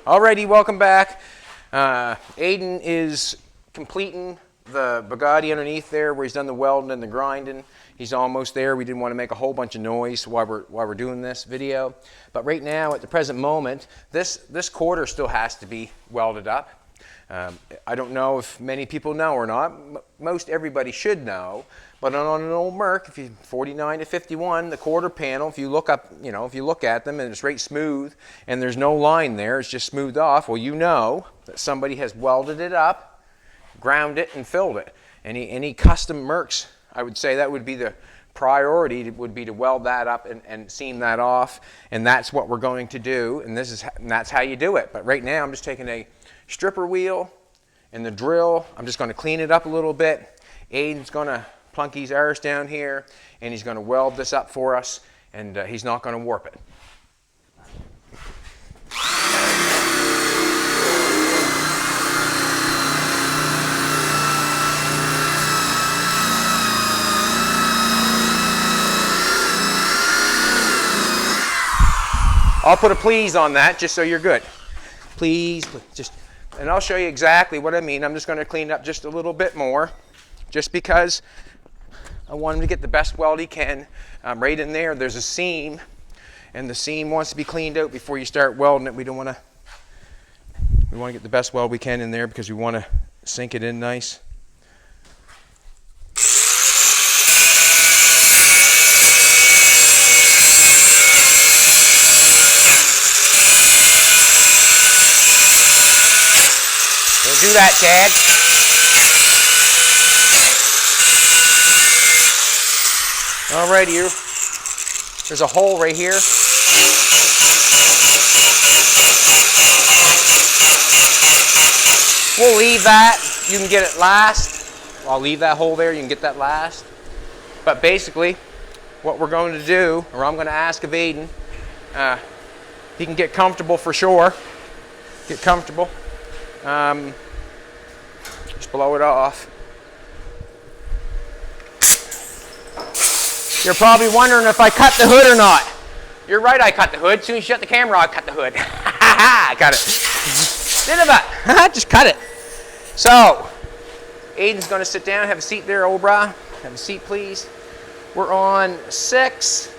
Alrighty, welcome back. Aidyn is completing the Bugatti underneath there where he's done the welding and the grinding. He's almost there. We didn't want to make a whole bunch of noise while we're doing this video. But right now, at the present moment, this quarter still has to be welded up. I don't know if many people know or not. Most everybody should know. But on an old Merc, if you 49 to 51, the quarter panel, if you look up, if you look at them and it's right smooth and there's no line there, it's just smoothed off, well, you know that somebody has welded it up, ground it, and filled it. Any custom Mercs, I would say that would be the priority, would be to weld that up and seam that off, and that's what we're going to do, and that's how you do it. But right now, I'm just taking a stripper wheel and the drill. I'm just going to clean it up a little bit. Aidyn's going to plunk his arse down here, and he's going to weld this up for us, and he's not going to warp it. I'll put a please on that just so you're good. Please, just, and I'll show you exactly what I mean. I'm just going to clean it up just a little bit more, just because I want him to get the best weld he can. Right in there, there's a seam, and the seam wants to be cleaned out before you start welding it. We want to get the best weld we can in there because we want to sink it in nice. Don't do that, Chad. Alrighty, here. There's a hole right here. We'll leave that. You can get it last. I'll leave that hole there. You can get that last. But basically, what we're going to do, or I'm going to ask of Aidyn, he can get comfortable for sure. Get comfortable. Just blow it off. You're probably wondering if I cut the hood or not. You're right, I cut the hood. As soon as you shut the camera, I cut the hood. I cut it. Just cut it. So, Aidyn's going to sit down, have a seat there, old brah. Have a seat, please. We're on 6,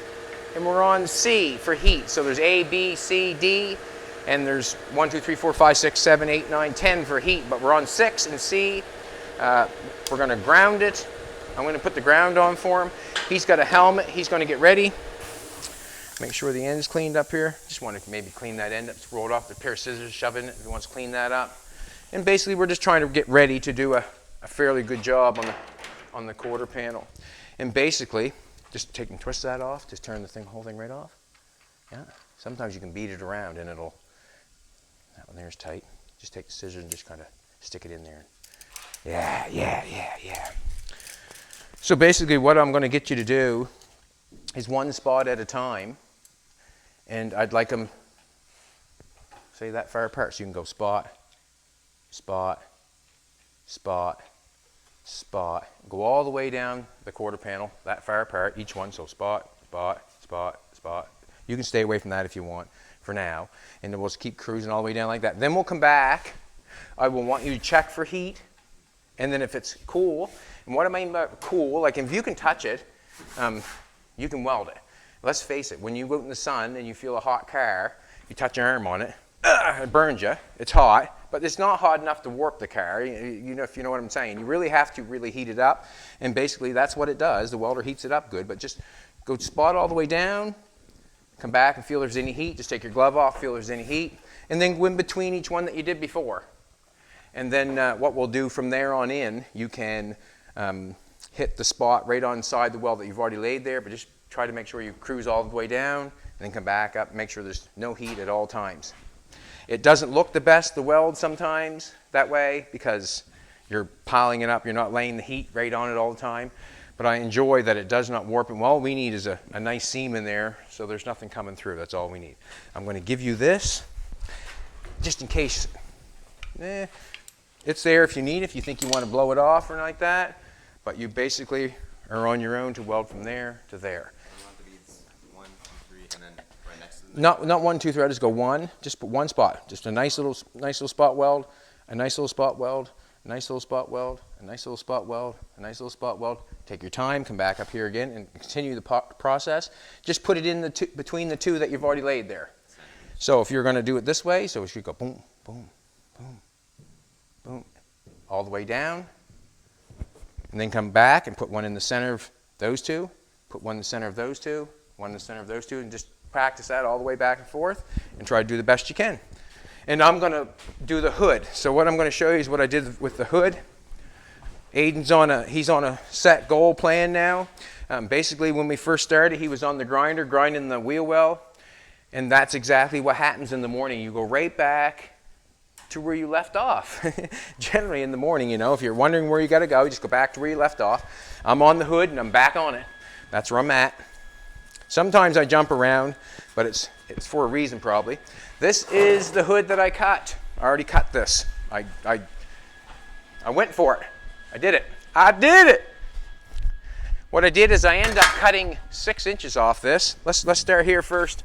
and we're on C for heat. So there's A, B, C, D, and there's 1, 2, 3, 4, 5, 6, 7, 8, 9, 10 for heat. But we're on 6 and C. We're going to ground it. I'm going to put the ground on for him. He's got a helmet. He's going to get ready. Make sure the end's cleaned up here. Just want to maybe clean that end up. Just roll it off with a pair of scissors, shove it in it if he wants to clean that up. And basically, we're just trying to get ready to do a fairly good job on the quarter panel. And basically, just take and twist that off. Just turn the whole thing right off. Yeah. Sometimes you can beat it around and it'll. That one there's tight. Just take the scissors and just kind of stick it in there. Yeah. So basically what I'm going to get you to do is one spot at a time, and I'd like them, say that far apart, so you can go spot, spot, spot, spot. Go all the way down the quarter panel, that far apart, each one, so spot, spot, spot, spot. You can stay away from that if you want for now, and then we'll just keep cruising all the way down like that. Then we'll come back. I will want you to check for heat, and then if it's cool, and what I mean by cool, like if you can touch it, you can weld it. Let's face it, when you go out in the sun and you feel a hot car, you touch your arm on it, it burns you, it's hot, but it's not hot enough to warp the car, you know, if you know what I'm saying. You really have to really heat it up, and basically that's what it does. The welder heats it up good, but just go spot all the way down, come back and feel if there's any heat, just take your glove off, feel if there's any heat, and then go in between each one that you did before. And then what we'll do from there on in, you can hit the spot right on inside the weld that you've already laid there, but just try to make sure you cruise all the way down and then come back up and make sure there's no heat at all times. It doesn't look the best, the weld, sometimes that way because you're piling it up, you're not laying the heat right on it all the time, but I enjoy that it does not warp, and all we need is a nice seam in there so there's nothing coming through. That's all we need. I'm going to give you this just in case. It's there if you need it, if you think you want to blow it off or like that, but you basically are on your own to weld from there to there. I want the beads 1, 2, 3, and then right next to not 1, 2 threaders, go one, just put one spot. Just a nice little spot weld, a nice little spot weld, a nice little spot weld, a nice little spot weld, a nice little spot weld. Take your time, come back up here again and continue the process. Just put it in the between the two that you've already laid there. So if you're going to do it this way, so it should go boom, boom, boom, boom, all the way down. And then come back and put one in the center of those two, put one in the center of those two, one in the center of those two, and just practice that all the way back and forth and try to do the best you can. And I'm going to do the hood. So what I'm going to show you is what I did with the hood. Aidyn's on a set goal plan now. Basically, when we first started, he was on the grinder, grinding the wheel well. And that's exactly what happens in the morning. You go right back to where you left off. Generally in the morning, you know, if you're wondering where you got to go, you just go back to where you left off. I'm on the hood and I'm back on it. That's where I'm at. Sometimes I jump around, but it's for a reason probably. This is the hood that I cut. I already cut this. I went for it. I did it. I did it. What I did is I ended up cutting 6 inches off this. Let's start here first.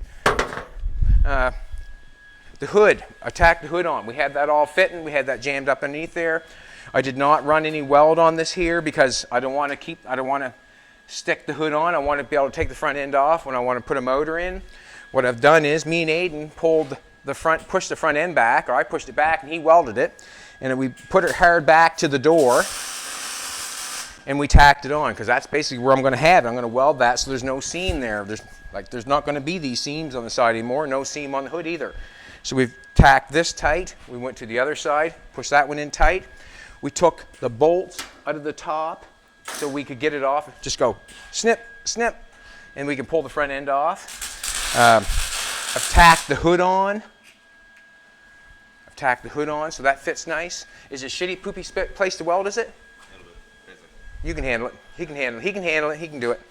The hood, I tacked the hood on. We had that all fitting. We had that jammed up underneath there. I did not run any weld on this here because I don't want to stick the hood on. I want to be able to take the front end off when I want to put a motor in. What I've done is me and Aidyn pushed the front end back, or I pushed it back and he welded it. And we put it hard back to the door and we tacked it on because that's basically where I'm going to have it. I'm going to weld that so there's no seam there. There's not going to be these seams on the side anymore, no seam on the hood either. So we've tacked this tight. We went to the other side, pushed that one in tight. We took the bolts out of the top so we could get it off. Just go snip, snip, and we can pull the front end off. I've tacked the hood on. So that fits nice. Is it a shitty, poopy place to weld, is it? You can handle it. He can handle it. He can handle it. He can do it.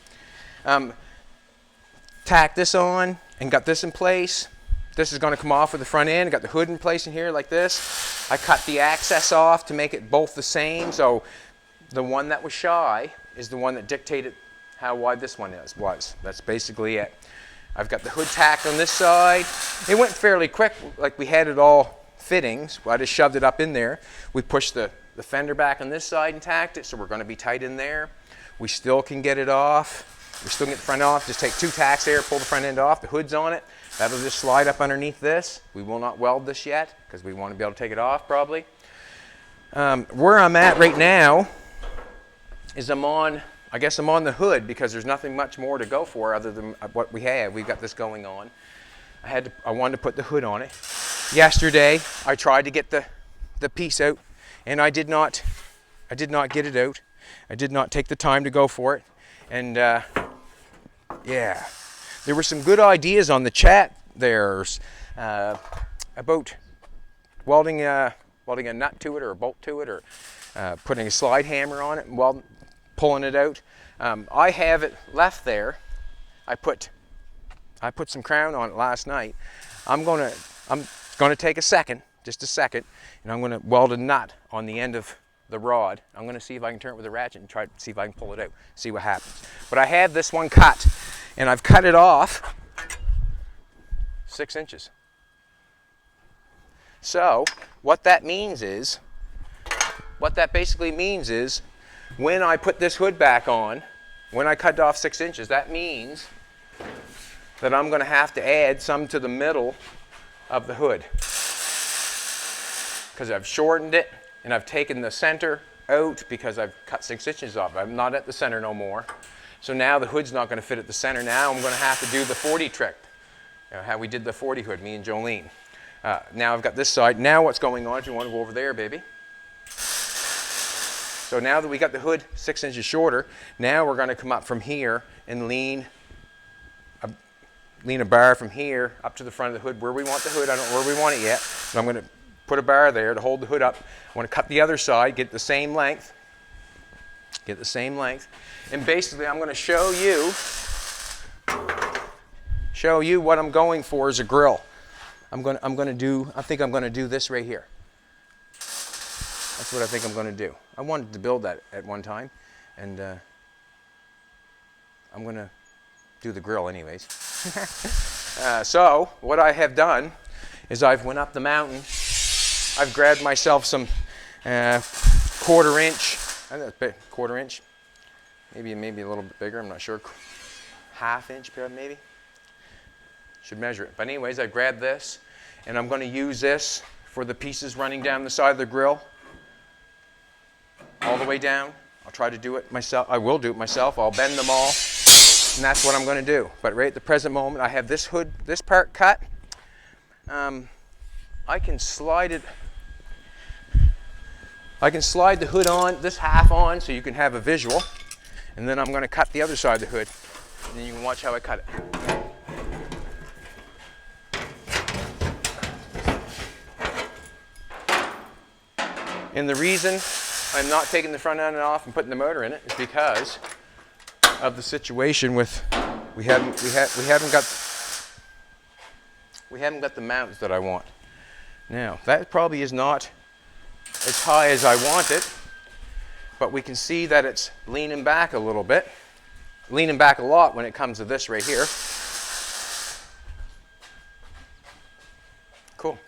Tack this on and got this in place. This is going to come off with the front end. Got the hood in place in here like this. I cut the access off to make it both the same. So the one that was shy is the one that dictated how wide this one was. That's basically it. I've got the hood tacked on this side. It went fairly quick, like we had it all fittings. I just shoved it up in there. We pushed the fender back on this side and tacked it, so we're going to be tight in there. We still can get it off. We still get the front off. Just take 2 tacks there, pull the front end off. The hood's on it. That'll just slide up underneath this. We will not weld this yet because we want to be able to take it off probably. Where I'm at right now is I guess I'm on the hood because there's nothing much more to go for other than what we have. We've got this going on. I wanted to put the hood on it. Yesterday, I tried to get the piece out and I did not get it out. I did not take the time to go for it. And yeah, there were some good ideas on the chat there about welding a nut to it or a bolt to it, or putting a slide hammer on it and pulling it out. I have it left there. I put some crown on it last night. I'm gonna take just a second, and I'm gonna weld a nut on the end of the rod. I'm going to see if I can turn it with a ratchet and try to see if I can pull it out, see what happens. But I have this one cut, and I've cut it off 6 inches. So what that basically means is when I put this hood back on, when I cut off 6 inches, that means that I'm going to have to add some to the middle of the hood because I've shortened it. And I've taken the center out because I've cut 6 inches off. I'm not at the center no more. So now the hood's not going to fit at the center. Now I'm going to have to do the 40 trick. You know, how we did the 40 hood, me and Jolene. Now I've got this side. Now what's going on, if you want to go over there, baby. So now that we got the hood 6 inches shorter, now we're going to come up from here and lean a bar from here up to the front of the hood where we want the hood. I don't know where we want it yet. But I'm going to put a bar there to hold the hood up. I want to cut the other side, get the same length. And basically I'm going to show you what I'm going for as a grill. I think I'm going to do this right here. That's what I think I'm going to do. I wanted to build that at one time, and I'm going to do the grill anyways. So what I have done is I've went up the mountain. I've grabbed myself some quarter-inch, maybe a little bit bigger, I'm not sure, half-inch maybe. Should measure it. But anyways, I grabbed this, and I'm going to use this for the pieces running down the side of the grill, all the way down. I'll try to do it myself. I will do it myself. I'll bend them all, and that's what I'm going to do. But right at the present moment, I have this hood, this part cut. I can slide it. I can slide the hood on, this half on, so you can have a visual. And then I'm going to cut the other side of the hood, and then you can watch how I cut it. And the reason I'm not taking the front end off and putting the motor in it is because of the situation with we haven't got the mounts that I want. Now that probably is not as high as I want it, but we can see that it's leaning back a little bit, leaning back a lot when it comes to this right here. Cool.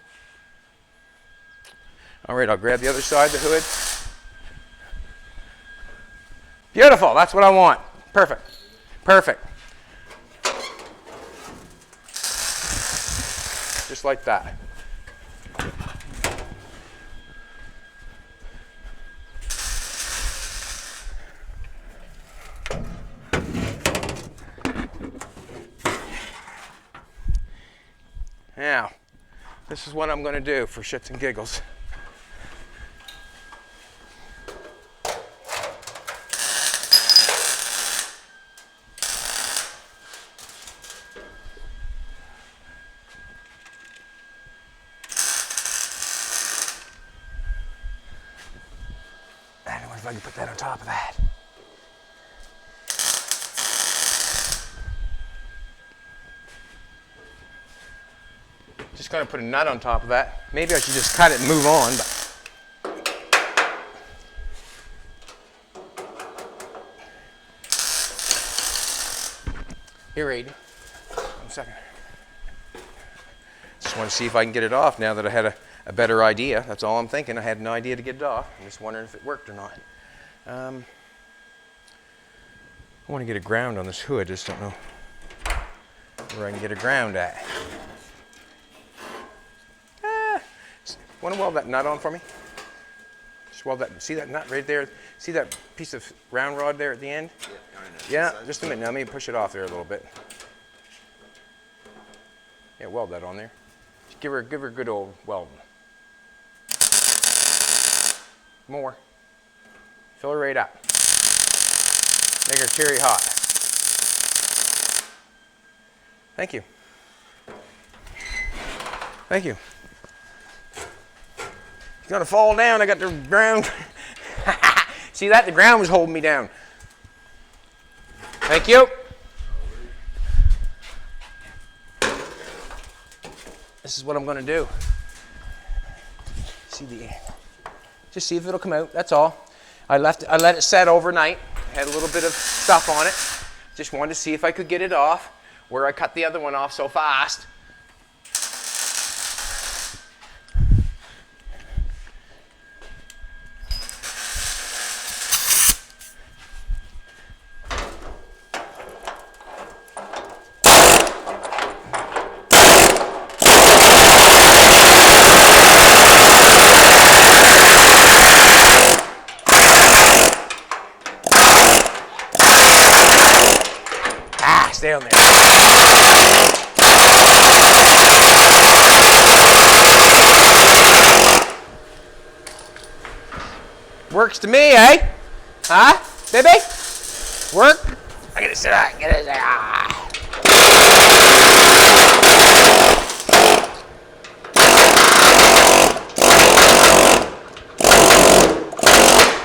All right, I'll grab the other side of the hood. Beautiful, that's what I want. Perfect, perfect. Just like that. Now, this is what I'm going to do for shits and giggles. I don't know if I can put that on top of that. Just going to put a nut on top of that. Maybe I should just cut it and move on. But here, Aidyn. 1 second. Just want to see if I can get it off now that I had a better idea. That's all I'm thinking. I had an idea to get it off. I'm just wondering if it worked or not. I want to get a ground on this hood. I just don't know where I can get a ground at. Want to weld that nut on for me? Just weld that. See that nut right there? See that piece of round rod there at the end? Yeah, just a minute. Now let me push it off there a little bit. Yeah, weld that on there. Just give her a good old welding. More. Fill her right up. Make her cherry hot. Thank you. Thank you. It's gonna fall down. I got the ground. See that? The ground was holding me down. Thank you. This is what I'm gonna do. Just see if it'll come out. That's all. I let it set overnight. Had a little bit of stuff on it. Just wanted to see if I could get it off where I cut the other one off so fast. Stay on there. Works to me, eh? Huh? Baby? Work? I gotta sit down. Get it there.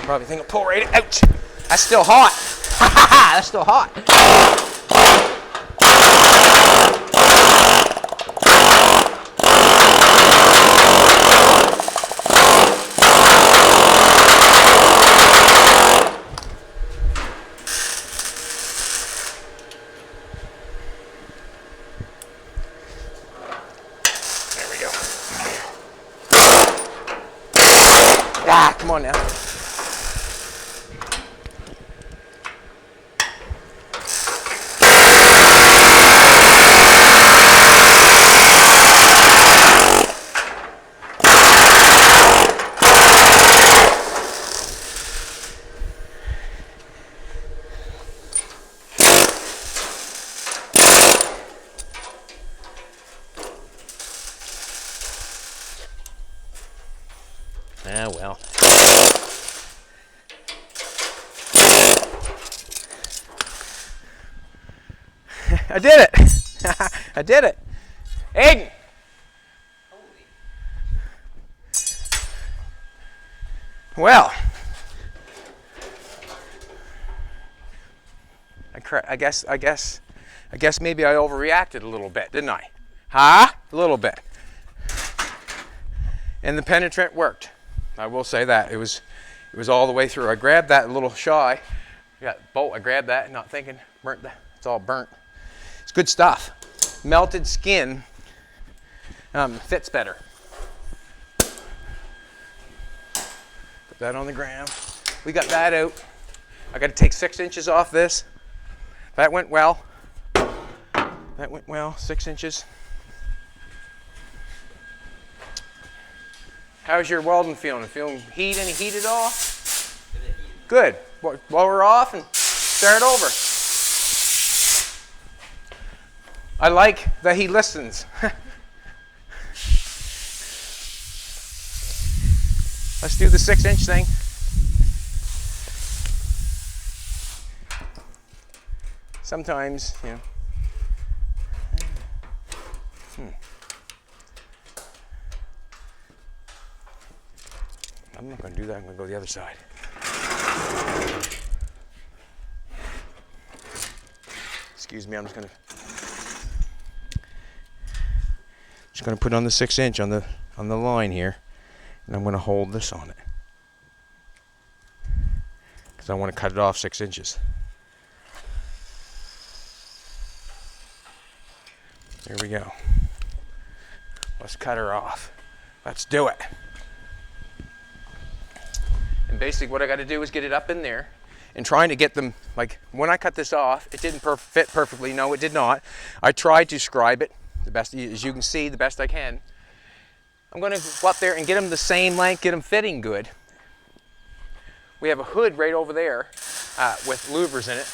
Probably think I'll pull right out. Ouch. That's still hot. That's still hot. Ah, come on now. Ah, well. I did it. I did it. Aidyn. Well, I guess maybe I overreacted a little bit, didn't I? Huh? A little bit. And the penetrant worked. I will say that. It was all the way through. I grabbed that a little shy. I grabbed that, not thinking, burnt that. It's all burnt. It's good stuff. Melted skin fits better. Put that on the ground. We got that out. I got to take 6 inches off this. That went well. That went well, 6 inches. How's your welding feeling? Feeling heat? Any heat at all? Good. Blow her off and start over. I like that he listens. Let's do the 6-inch thing. Sometimes, you know. I'm not going to do that. I'm going to go the other side. Excuse me. I'm just going to put on the 6-inch on the line here, and I'm going to hold this on it because I want to cut it off 6 inches. There we go. Let's cut her off. Let's do it. And basically what I got to do is get it up in there and trying to get them, like when I cut this off, it didn't fit perfectly. No, it did not. I tried to scribe it the best, as you can see, the best I can. I'm going to go up there and get them the same length, get them fitting good. We have a hood right over there with louvers in it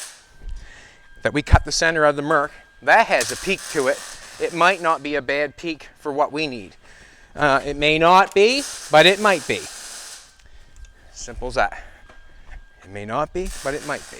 that we cut the center of the Merc. That has a peak to it. It might not be a bad peak for what we need. It may not be, but it might be. Simple as that. It may not be, but it might be.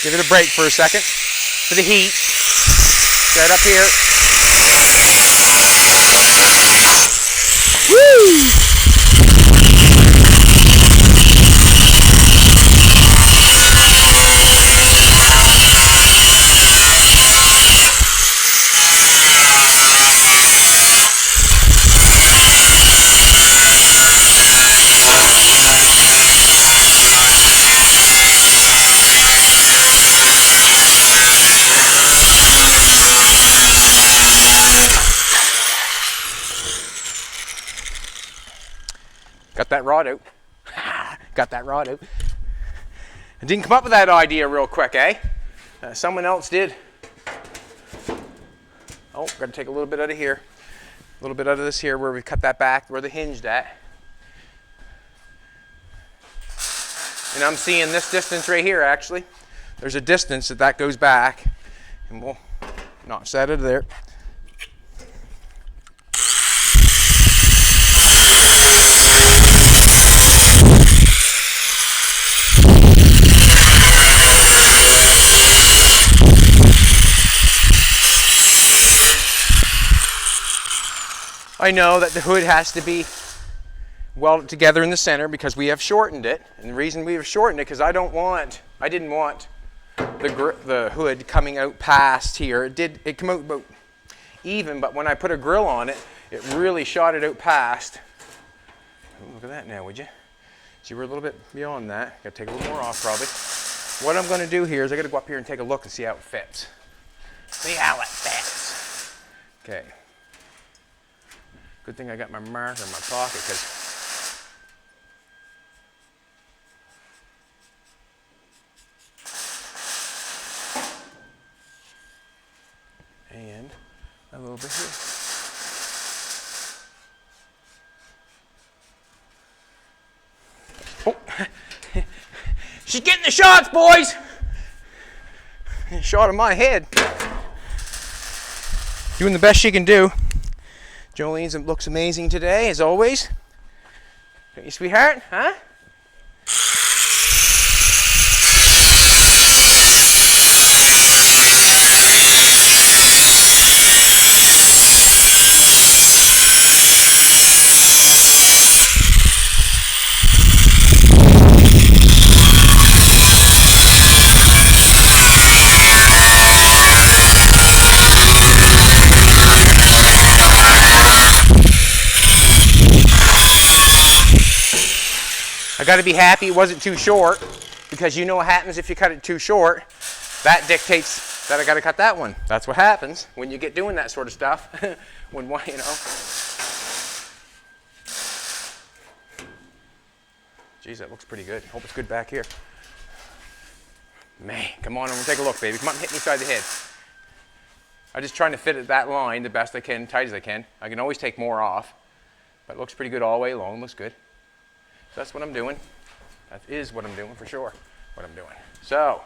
Give it a break for a second for the heat. Right up here. Woo! Got that rod out. Got that rod out. I didn't come up with that idea real quick, eh? Someone else did. Oh, got to take a little bit out of here. A little bit out of this here where we cut that back, where the hinged at. And I'm seeing this distance right here, actually. There's a distance that goes back. And we'll notch that out of there. I know that the hood has to be welded together in the center because we have shortened it. And the reason we have shortened it because I didn't want the hood coming out past here. It came out about even, but when I put a grill on it, it really shot it out past Look at that now, would you? See, we're a little bit beyond that. Got to take a little more off, probably. What I'm going to do here is I got to go up here and take a look and see how it fits. See how it fits. Okay. Good thing I got my marker in my pocket, because and a little bit here. Oh, she's getting the shots, boys. A shot of my head. Doing the best she can do. Jolene's looks amazing today, as always. Don't you, sweetheart? Huh? I got to be happy it wasn't too short, because you know what happens if you cut it too short. That dictates that I got to cut that one. That's what happens when you get doing that sort of stuff. When one, you know. Geez, that looks pretty good. Hope it's good back here. Man, come on over and take a look, baby. Come on, hit me side of the head. I'm just trying to fit it that line the best I can, tight as I can. I can always take more off, but it looks pretty good all the way along. Looks good. So that's what I'm doing. That is what I'm doing for sure. What I'm doing. So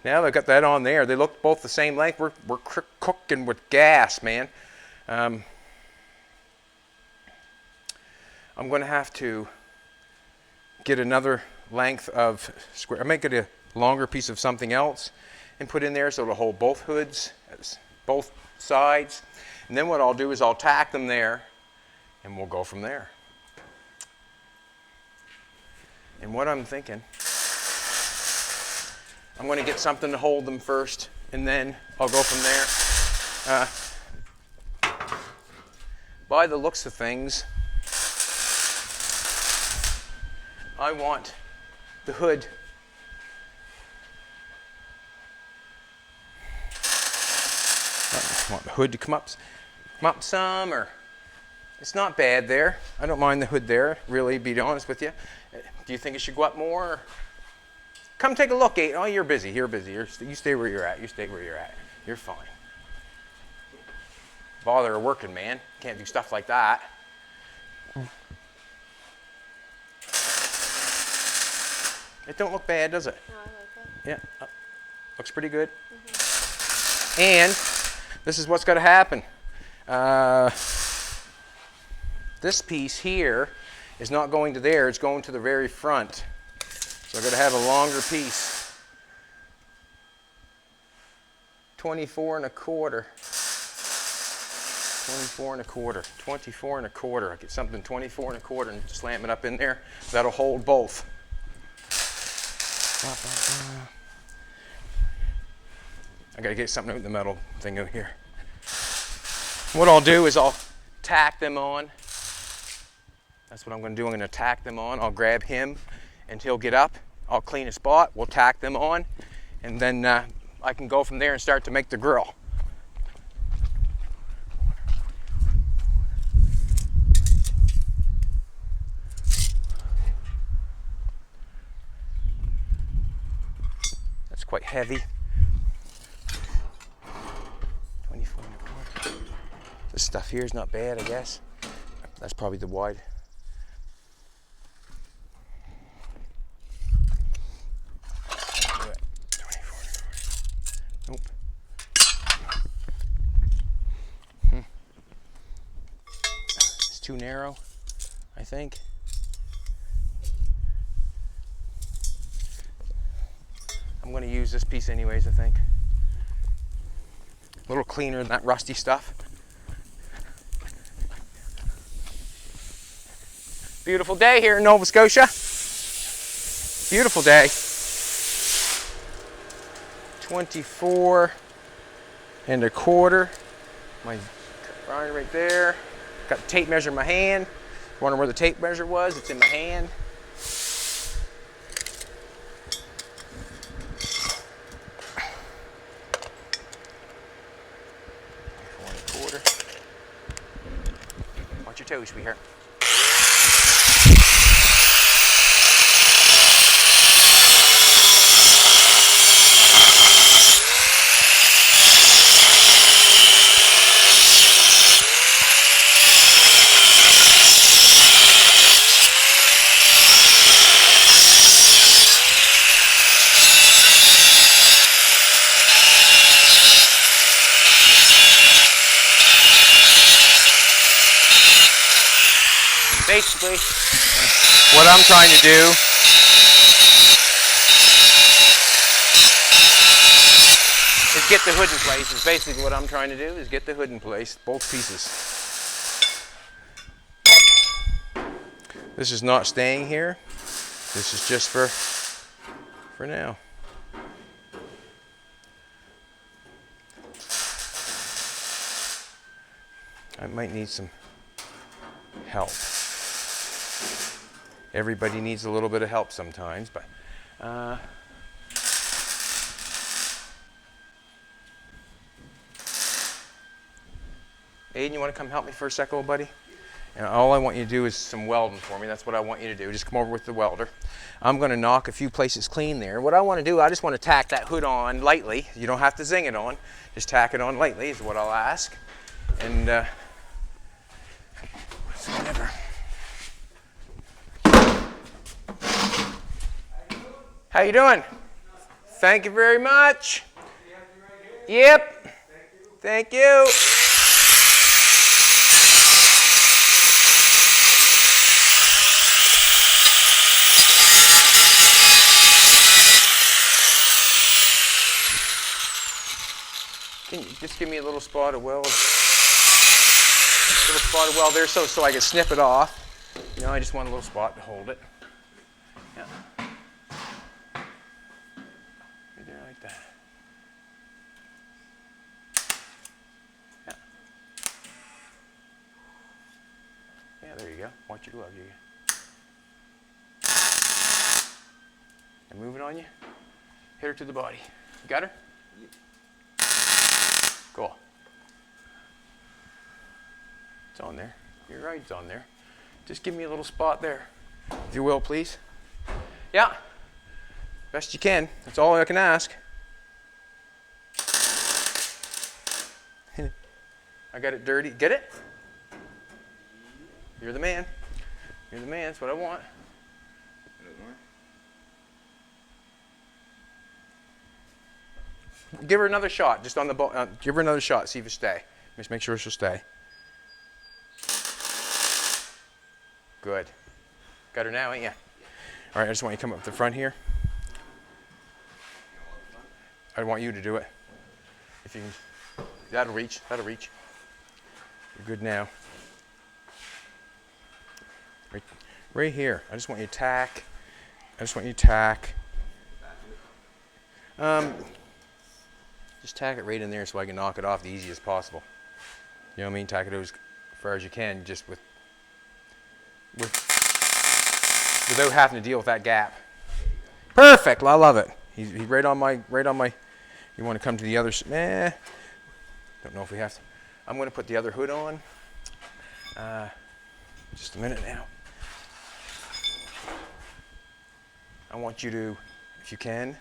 now that I've got that on there, they look both the same length. We're cooking with gas, man. I'm going to have to get another length of square. I might get a longer piece of something else and put in there so it'll hold both hoods, both sides. And then what I'll do is I'll tack them there, and we'll go from there. And what I'm thinking, I'm going to get something to hold them first, and then I'll go from there. By the looks of things, I want the hood to come up some, or it's not bad there. I don't mind the hood there, really, to be honest with you. Do you think it should go up more? Or? Come take a look, Aidyn. Oh, you're busy. You're busy. You stay where you're at. You stay where you're at. You're fine. Bother a working man. Can't do stuff like that. It don't look bad, does it? No, I like it. Yeah. Looks pretty good. And this is what's got to happen. This piece here is not going to there, it's going to the very front. So I'm going to have a longer piece. 24 and a quarter. 24 and a quarter. 24 and a quarter. I get something 24 and a quarter and slam it up in there. That'll hold both. I got to get something out in the metal thing out here. What I'll do is I'll tack them on. That's what I'm going to do. I'm going to tack them on. I'll grab him and he'll get up. I'll clean a spot. We'll tack them on. And then I can go from there and start to make the grill. That's quite heavy. 24 and a quarter. This stuff here is not bad, I guess. That's probably the wide. Nope. It's too narrow, I think. I'm going to use this piece anyways, I think. A little cleaner than that rusty stuff. Beautiful day here in Nova Scotia. Beautiful day. 24 and a quarter. My iron right there. Got the tape measure in my hand. Wondering where the tape measure was? It's in my hand. Watch your toes, sweetheart. Basically, what I'm trying to do is get the hood in place. Is basically what I'm trying to do is get the hood in place, both pieces. This is not staying here. This is just for now. I might need some help. Everybody needs a little bit of help sometimes, but Aidyn, you want to come help me for a second, old buddy? And all I want you to do is some welding for me. That's what I want you to do. Just come over with the welder. I'm going to knock a few places clean there. What I want to do, I just want to tack that hood on lightly. You don't have to zing it on. Just tack it on lightly is what I'll ask. And whatever. How you doing? Thank you very much. Yep. Thank you. Can you just give me a little spot of weld? Little spot of weld there so I can snip it off. You know, I just want a little spot to hold it. Yeah. Right there like that. Yeah. Yeah, there you go. Watch your glove. You and move it on you. Hit her to the body. You got her? Cool. It's on there. You're right, it's on there. Just give me a little spot there, if you will, please. Yeah. Best you can. That's all I can ask. I got it dirty. Get it? You're the man. You're the man. That's what I want. Give her another shot, just on the give her another shot, see if it stay. Just make sure she'll stay. Good. Got her now, ain't ya? All right, I just want you to come up the front here. I want you to do it. If you can, that'll reach, that'll reach. You're good now. Right here, I just want you to tack. I just want you to tack. Just tack it right in there so I can knock it off the easiest possible. You know what I mean? Tack it as far as you can, just without having to deal with that gap. Perfect. I love it. He's right on my. You want to come to the other? Don't know if we have to. I'm going to put the other hood on. Just a minute now. I want you to, if you can.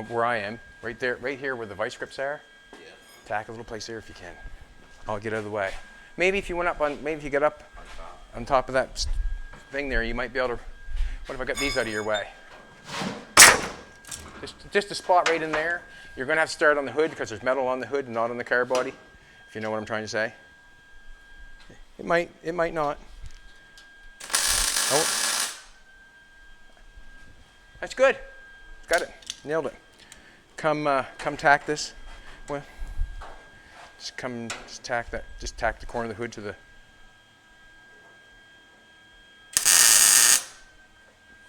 Where I am, right there, right here where the vice grips are. Yeah. Tack a little place there if you can. I'll get out of the way. Maybe if you went up on, maybe if you get up on top of that thing there, you might be able to. What if I got these out of your way? Just a spot right in there. You're going to have to start on the hood because there's metal on the hood and not on the car body. If you know what I'm trying to say. It might not. Oh, that's good. Got it. Nailed it. Come tack this. Well, just tack that. Just tack the corner of the hood to the.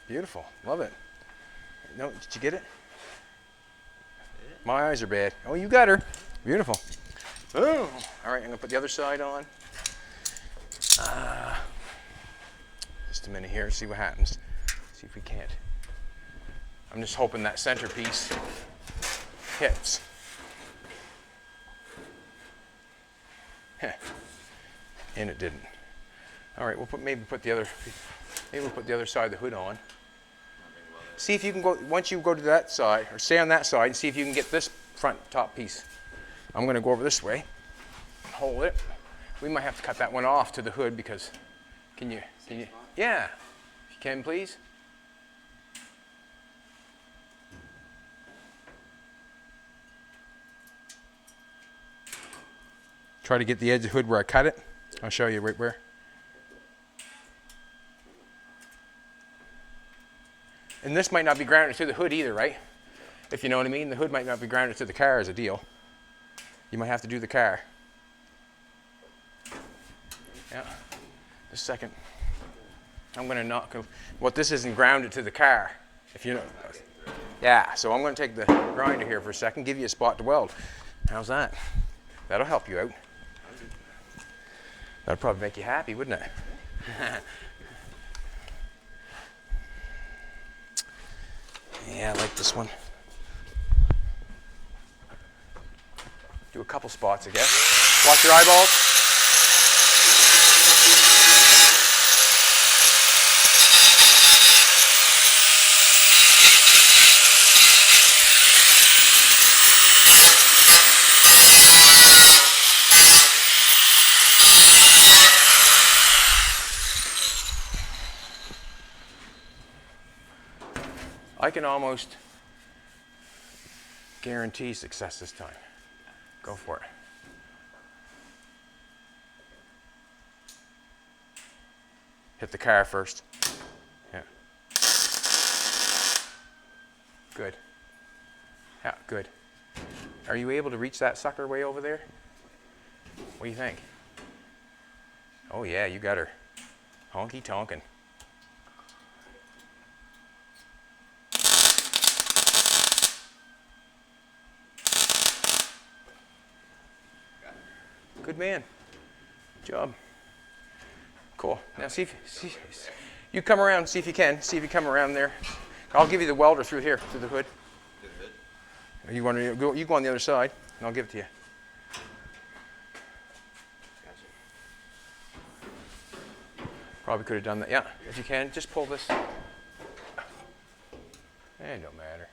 Beautiful. Love it. No, did you get it? My eyes are bad. Oh, you got her. Beautiful. Oh. All right, I'm gonna put the other side on. Just a minute here, see what happens. See if we can't. I'm just hoping that centerpiece hits. And it didn't. All right, maybe we'll put the other side of the hood on. See if you can go, once you go to that side, or stay on that side, and see if you can get this front top piece. I'm going to go over this way, hold it. We might have to cut that one off to the hood because, can you, yeah, if you can please. Try to get the edge of the hood where I cut it. I'll show you right where. And this might not be grounded to the hood either, right? If you know what I mean. The hood might not be grounded to the car as a deal. You might have to do the car. Yeah. Just a second. I'm going to knock. What this isn't grounded to the car, if you know. Yeah. So I'm going to take the grinder here for a second. Give you a spot to weld. How's that? That'll help you out. That'd probably make you happy, wouldn't it? Yeah, I like this one. Do a couple spots, I guess. Watch your eyeballs. I can almost guarantee success this time. Go for it. Hit the car first. Yeah. Good. Yeah, good. Are you able to reach that sucker way over there? What do you think? Oh yeah, you got her. Honky tonkin'. Good man. Good job. Cool. Now see, you come around, see if you can. See if you come around there. I'll give you the welder through here, through the hood. You want to go? You go on the other side, and I'll give it to you. Probably could have done that. Yeah, if you can, just pull this. It don't matter.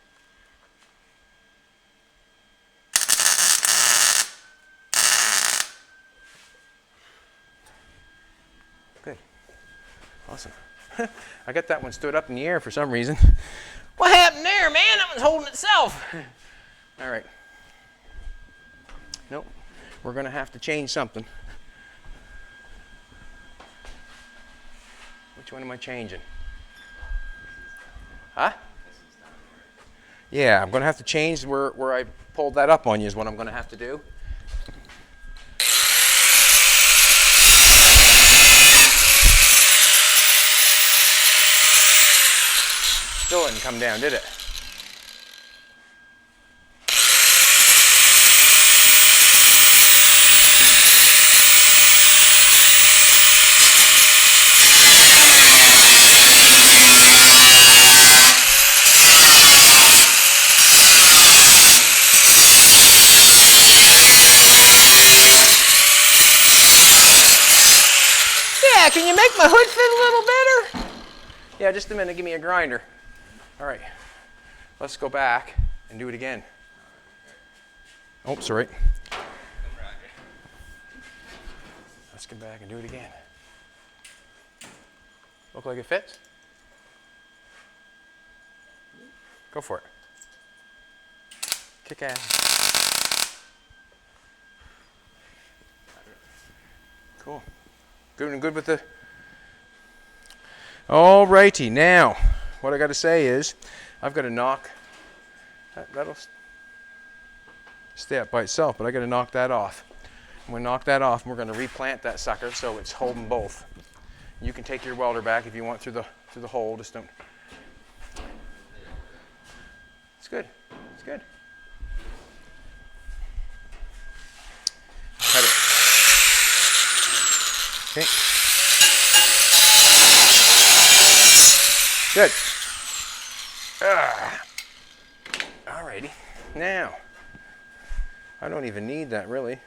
Good. Awesome. I got that one stood up in the air for some reason. What happened there, man? That one's holding itself. All right. Nope. We're going to have to change something. Which one am I changing? Huh? Yeah, I'm going to have to change where I pulled that up on you is what I'm going to have to do. Still didn't come down, did it? Yeah, can you make my hood fit a little better? Yeah, just a minute, give me a grinder. All right, let's go back and do it again. Oh, sorry. Let's go back and do it again. Look like it fits? Go for it. Kick ass. Cool. Good and good with the... All righty, now. What I got to say is, I've got to knock, that'll stay up by itself, but I got to knock that off. I'm going to knock that off, and we're going to replant that sucker so it's holding both. You can take your welder back if you want through the hole. Just don't. It's good. It's good. Cut it. Okay. Good. Alrighty. Now, I don't even need that really.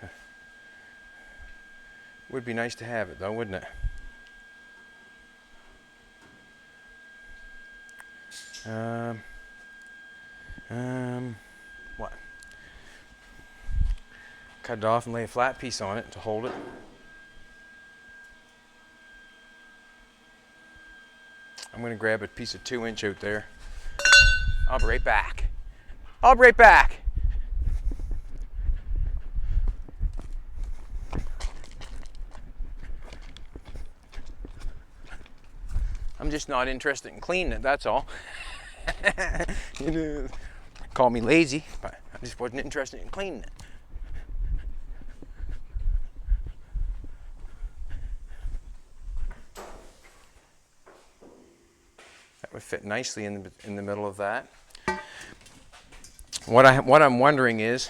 Would be nice to have it though, wouldn't it? What? Cut it off and lay a flat piece on it to hold it. I'm going to grab a piece of 2-inch out there. I'll be right back. I'll be right back. I'm just not interested in cleaning it, that's all. You know, call me lazy, but I just wasn't interested in cleaning it. That would fit nicely in the middle of that. What I'm wondering is,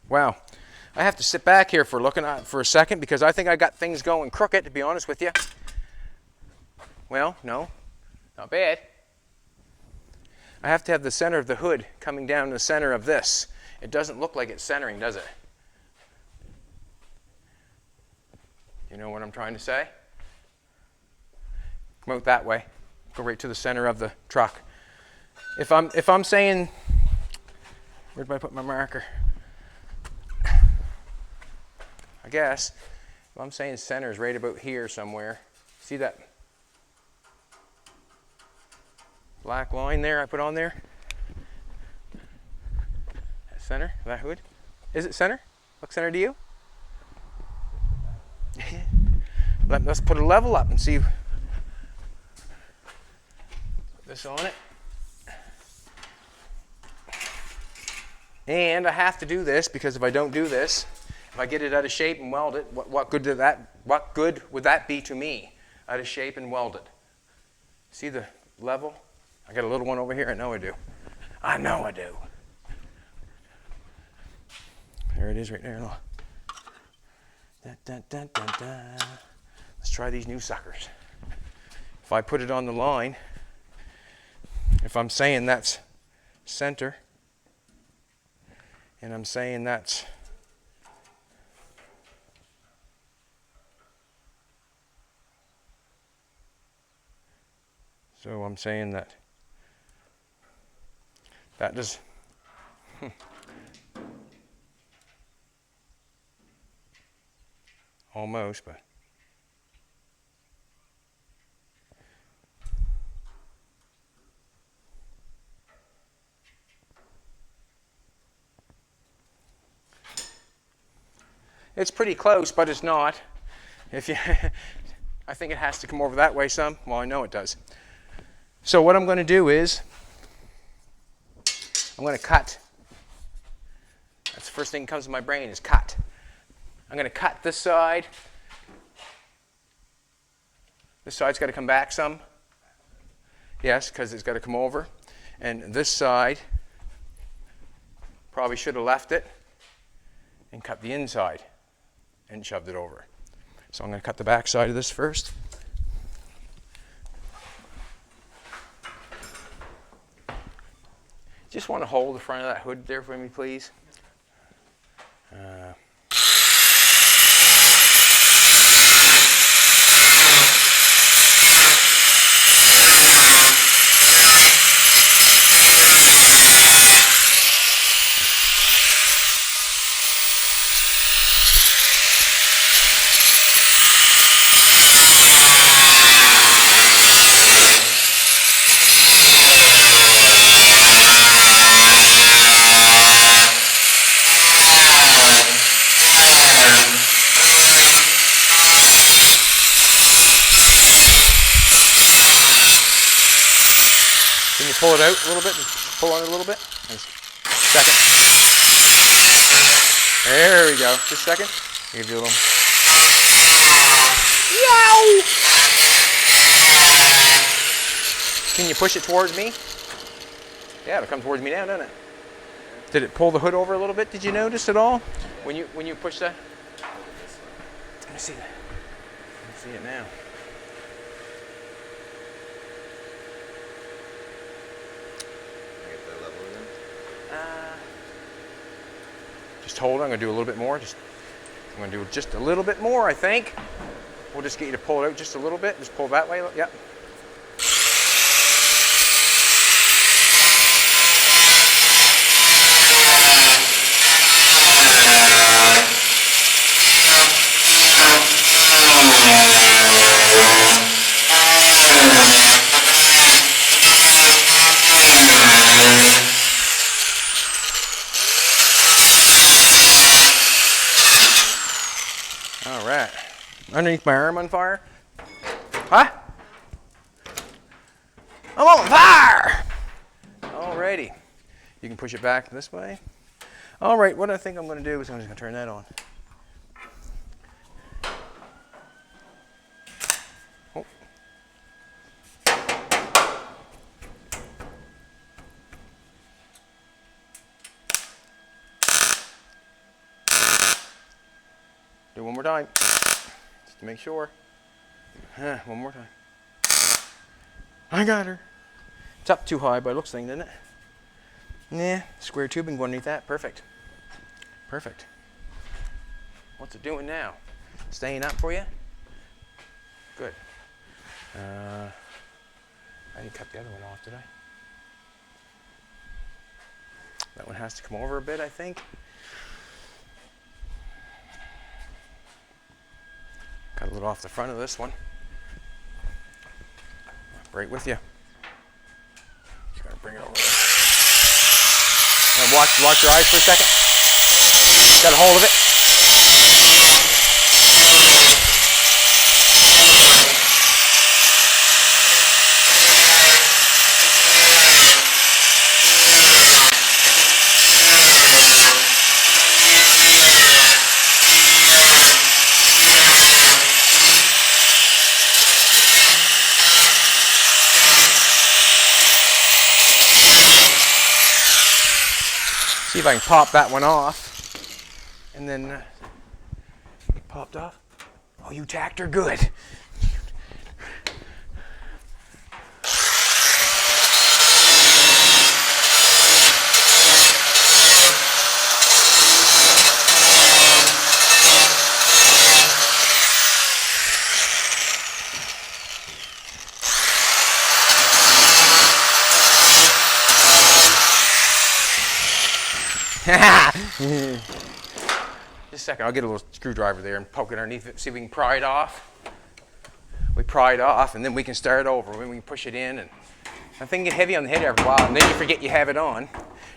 wow, I have to sit back here for a second because I think I got things going crooked, to be honest with you. Well, no, not bad. I have to have the center of the hood coming down the center of this. It doesn't look like it's centering, does it? You know what I'm trying to say? Come out that way. Go right to the center of the truck. If I'm saying, where did I put my marker? I guess if I'm saying center is right about here somewhere. See that black line there I put on there? That center, that hood. Is it center? Look center to you? Let's put a level up and see. Put this on it. And I have to do this because if I don't do this, if I get it out of shape and weld it, what good would that be to me? Out of shape and welded. See the level? I got a little one over here. I know I do. I know I do. There it is right there. Look. Dun, dun, dun, dun, dun. Let's try these new suckers. If I put it on the line, if I'm saying that's center, and I'm saying that's so I'm saying that does almost, but it's pretty close, but it's not. If you, I think it has to come over that way some. Well, I know it does. So what I'm going to do is, I'm going to cut. That's the first thing that comes to my brain is cut. I'm going to cut this side. This side's got to come back some. Yes, because it's got to come over. And this side, probably should have left it and cut the inside and shoved it over. So I'm going to cut the back side of this first. Just want to hold the front of that hood there for me, please. Can you pull it out a little bit? Pull on it a little bit? Second. There we go. Just a second. I'll give you a little. Yow! Can you push it towards me? Yeah, it'll come towards me now, doesn't it? Did it pull the hood over a little bit? Did you notice at all? When you push that? Let me see that. Let me see it now. Just hold it. I'm going to do a little bit more. I'm going to do just a little bit more, I think. We'll just get you to pull it out just a little bit. Just pull that way. Yep. All right. Underneath my arm on fire? Huh? I'm on fire! Alrighty. You can push it back this way. All right, what I think I'm going to do is I'm just going to turn that on. Oh. Do one more time, just to make sure. One more time. I got her. It's up too high by looks thing, didn't it? Yeah, square tubing going underneath that. Perfect. Perfect. What's it doing now? Staying up for you? Good. I didn't cut the other one off, did I? That one has to come over a bit, I think. Cut a little off the front of this one. Right with you. Just gotta bring it over there. Now watch your eyes for a second. Got a hold of it. See if I can pop that one off. And then it popped off. Oh, you tacked her good. Just a second, I'll get a little screwdriver there and poke it underneath it, see if we can pry it off. We pry it off and then we can start over. When we can push it in, and that thing get heavy on the head after a while, and then you forget you have it on.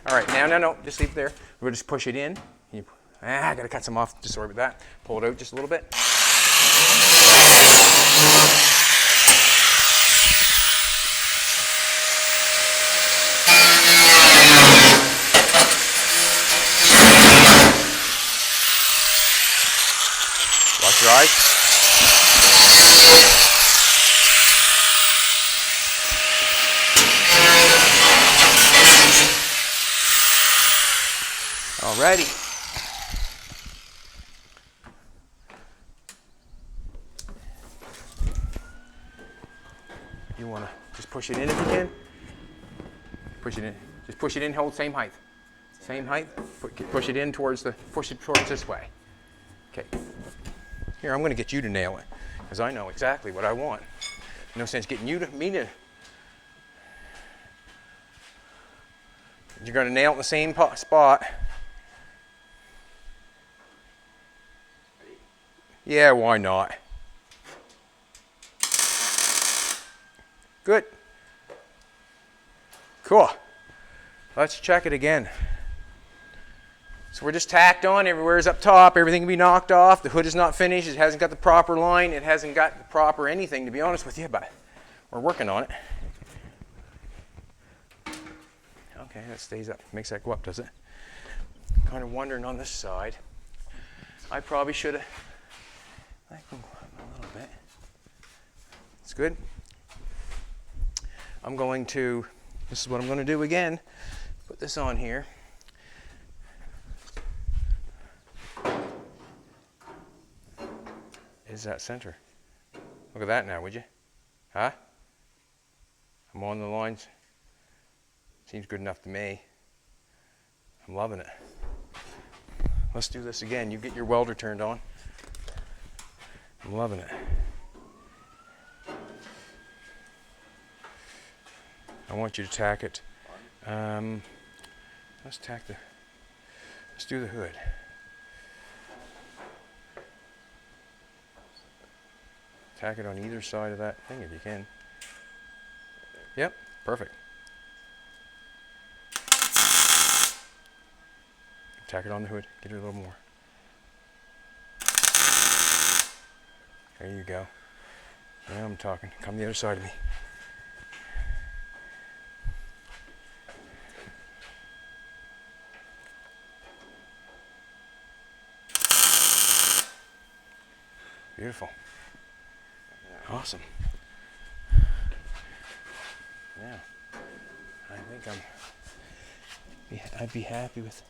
All right, no, just leave it there. We'll just push it in. I gotta cut some off, just sorry about that. Pull it out just a little bit. Watch your eyes. Alrighty. You want to just push it in if you can. Push it in. Just push it in. Hold same height. Same height. Push it in towards this way. Okay. Here, I'm going to get you to nail it, because I know exactly what I want. No sense getting me to. You're going to nail it in the same spot. Yeah, why not? Good. Cool. Let's check it again. So we're just tacked on, everywhere's up top, everything can be knocked off, the hood is not finished, it hasn't got the proper line, it hasn't got the proper anything, to be honest with you, but we're working on it. Okay, that stays up, makes that go up, does it? Kind of wondering on this side. I probably should have, a little bit. It's good. I'm going to, this is what I'm going to do again, put this on here. Is that center? Look at that now, would you? Huh? I'm on the lines. Seems good enough to me. I'm loving it. Let's do this again. You get your welder turned on. I'm loving it. I want you to tack it. Let's do the hood. Tack it on either side of that thing if you can. Yep, perfect. Tack it on the hood. Get it a little more. There you go. Now I'm talking. Come the other side of me. Beautiful. Awesome. Now, I think I'd be happy with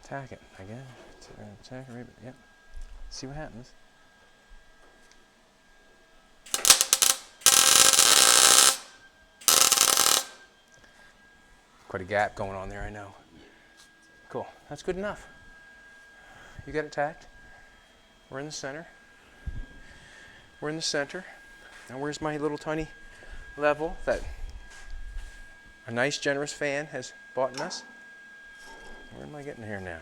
tack it again. Tack it right, yep. See what happens. Quite a gap going on there, I know. Cool, that's good enough. You got it tacked. We're in the center. We're in the center. Now where's my little tiny level that a nice generous fan has bought in us? Where am I getting here now?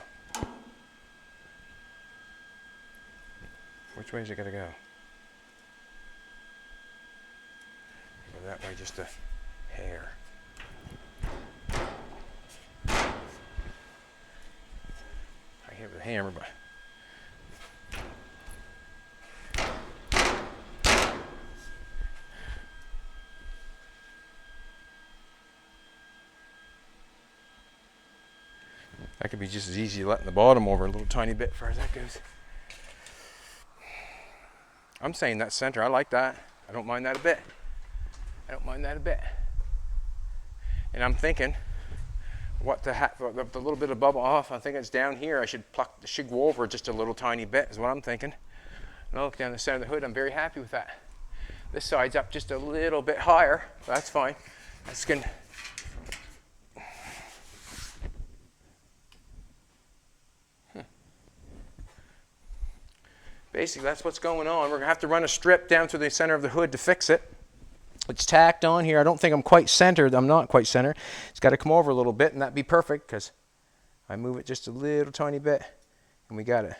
Which way is it gonna go? Go that way just a hair. I hit with a hammer, but that could be just as easy letting the bottom over a little tiny bit as far as that goes. I'm saying that center, I like that. I don't mind that a bit. I don't mind that a bit. And I'm thinking, what the little bit of bubble off, I think it's down here. I should go over just a little tiny bit is what I'm thinking. And I'll look down the center of the hood. I'm very happy with that. This side's up just a little bit higher. That's fine. That's good. Basically, that's what's going on. We're going to have to run a strip down through the center of the hood to fix it. It's tacked on here. I don't think I'm quite centered. I'm not quite centered. It's got to come over a little bit, and that'd be perfect because I move it just a little tiny bit, and we got it.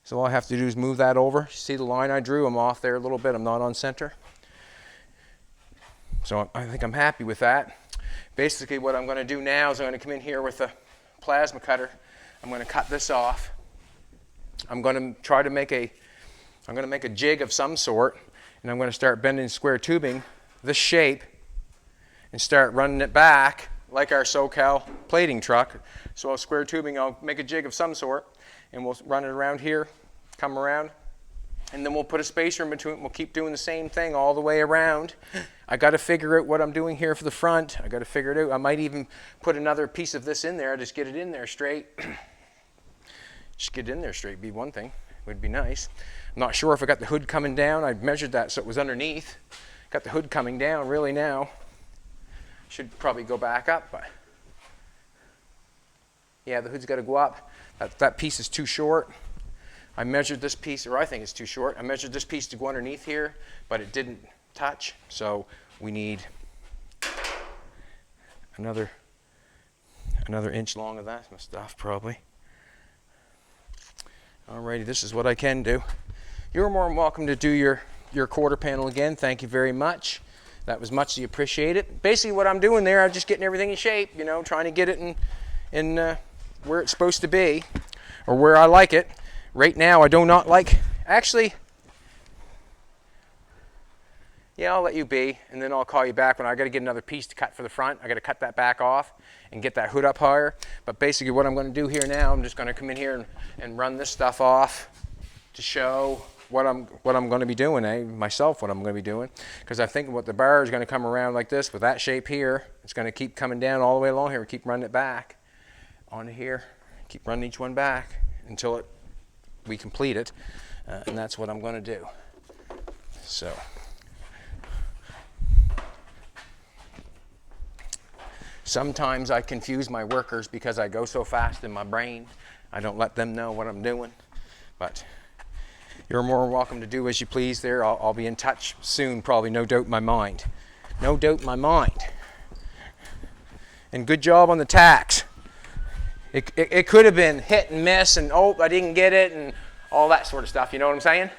So all I have to do is move that over. See the line I drew? I'm off there a little bit. I'm not on center. So I think I'm happy with that. Basically, what I'm going to do now is I'm going to come in here with a plasma cutter. I'm going to cut this off. I'm going to try to make a jig of some sort, and I'm going to start bending square tubing this shape and start running it back like our SoCal plating truck. So I'll square tubing, I'll make a jig of some sort, and we'll run it around here, come around, and then we'll put a spacer in between. We'll keep doing the same thing all the way around. I got to figure out what I'm doing here for the front. I got to figure it out. I might even put another piece of this in there, just get it in there straight. Just get it in there straight, be one thing, would be nice. I'm not sure if I got the hood coming down. I measured that so it was underneath. Got the hood coming down really now. Should probably go back up, but yeah, the hood's got to go up. That piece is too short. I measured this piece, or I think it's too short. I measured this piece to go underneath here, but it didn't touch, so we need another inch long of that stuff probably. Alrighty, this is what I can do. You're more than welcome to do your quarter panel again. Thank you very much. That was muchly appreciated. Basically what I'm doing there, I'm just getting everything in shape, you know, trying to get it in where it's supposed to be, or where I like it. Right now I do not like, actually, yeah, I'll let you be, and then I'll call you back when I got to get another piece to cut for the front. I got to cut that back off and get that hood up higher. But basically what I'm going to do here now, I'm just going to come in here and run this stuff off to show what I'm going to be doing, myself what I'm going to be doing. Because I think what the bar is going to come around like this with that shape here. It's going to keep coming down all the way along here. We keep running it back onto here. Keep running each one back until we complete it. And that's what I'm going to do. So Sometimes I confuse my workers because I go so fast in my brain. I don't let them know what I'm doing. But you're more welcome to do as you please there. I'll be in touch soon, probably, no doubt in my mind. No doubt in my mind. And good job on the tacks. It could have been hit and miss and, oh, I didn't get it, and all that sort of stuff. You know what I'm saying?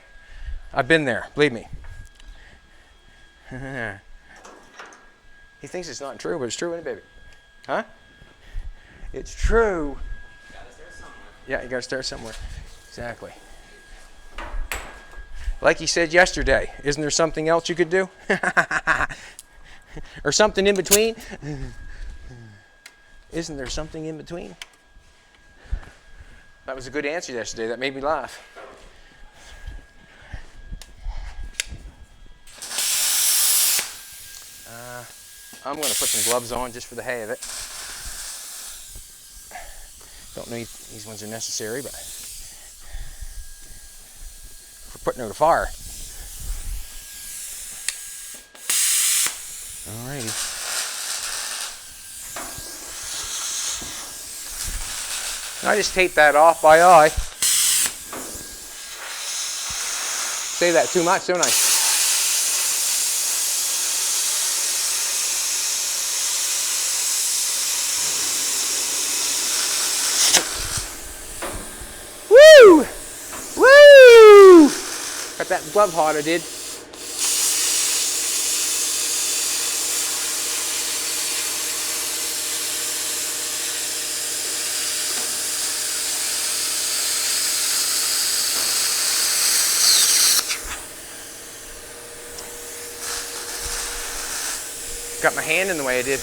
I've been there, believe me. He thinks it's not true, but it's true, isn't it, baby? Huh? It's true. You gotta start somewhere. Yeah, you gotta start somewhere. Exactly. Like he said yesterday, isn't there something else you could do? Or something in between? Isn't there something in between? That was a good answer yesterday. That made me laugh. I'm going to put some gloves on just for the hay of it. Don't know if these ones are necessary, but for putting out a fire. Alrighty. I just tape that off by eye. Say that too much, don't I? Woo! Woo! Got that glove hot, I did. Got my hand in the way I did.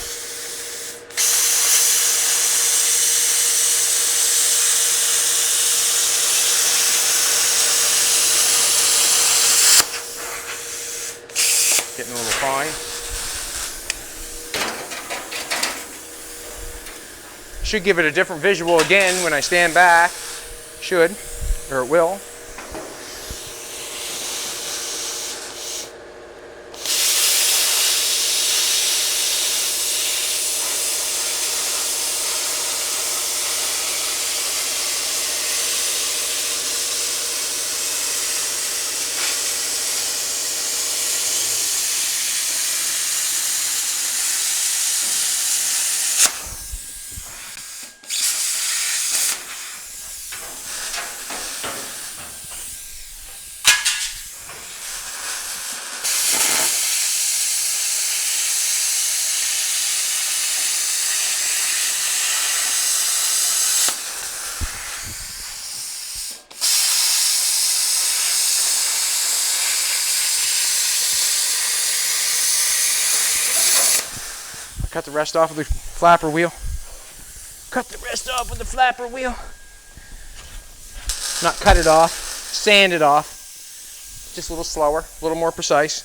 Getting a little fine. Should give it a different visual again when I stand back. Should, or it will. Cut the rest off with the flapper wheel. Cut the rest off with the flapper wheel. Not cut it off, sand it off. Just a little slower, a little more precise.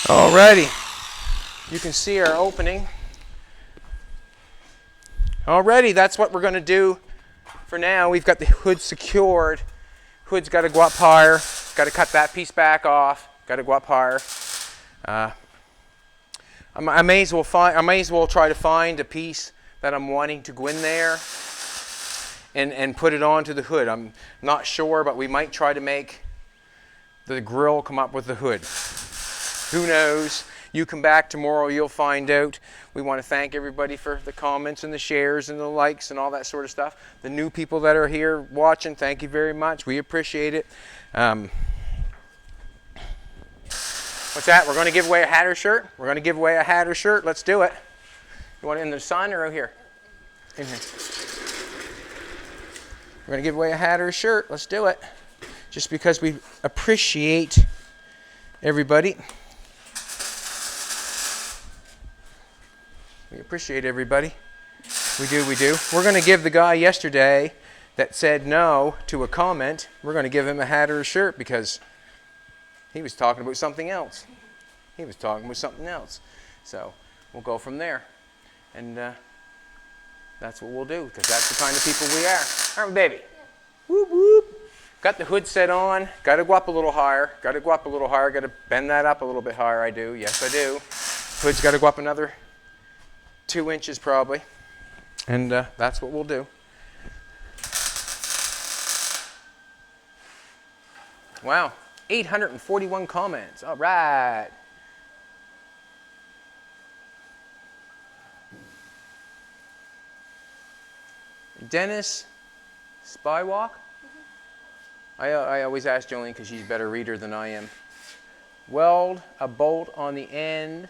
Alrighty, you can see our opening. Alrighty, that's what we're going to do for now. We've got the hood secured. Hood's got to go up higher. Got to cut that piece back off. Got to go up higher. I may as well try to find a piece that I'm wanting to go in there and put it onto the hood. I'm not sure, but we might try to make the grill come up with the hood. Who knows? You come back tomorrow, you'll find out. We want to thank everybody for the comments and the shares and the likes and all that sort of stuff. The new people that are here watching, thank you very much. We appreciate it. What's that? We're going to give away a hat or shirt? We're going to give away a hat or shirt. Let's do it. You want it in the sun or out here? In here. We're going to give away a hat or a shirt. Let's do it. just because we appreciate everybody. We appreciate everybody. We do, we do. We're going to give the guy yesterday that said no to a comment, we're going to give him a hat or a shirt because he was talking about something else. He was talking about something else. So we'll go from there. And that's what we'll do because that's the kind of people we are. Aren't we, baby? Yeah. Whoop, whoop. Got the hood set on. Got to go up a little higher. Got to go up a little higher. Got to bend that up a little bit higher. I do. Yes, I do. Hood's got to go up another 2 inches probably. And that's what we'll do. Wow, 841 comments. All right. Dennis Spywalk? I always ask Jolene because she's a better reader than I am. Weld a bolt on the end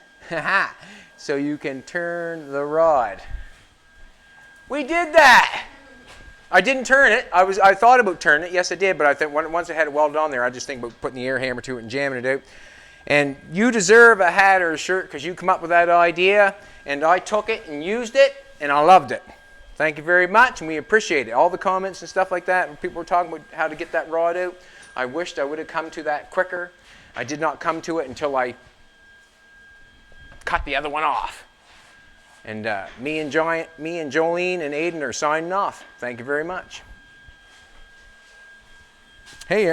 so you can turn the rod. We did that. I didn't turn it. I thought about turning it. Yes, I did. But I think once I had it welded on there, I just think about putting the air hammer to it and jamming it out. And you deserve a hat or a shirt because you come up with that idea. And I took it and used it, and I loved it. Thank you very much, and we appreciate it. All the comments and stuff like that. People were talking about how to get that rod out. I wished I would have come to that quicker. I did not come to it until I cut the other one off. And me and Jolene and Aidyn are signing off. Thank you very much. Hey.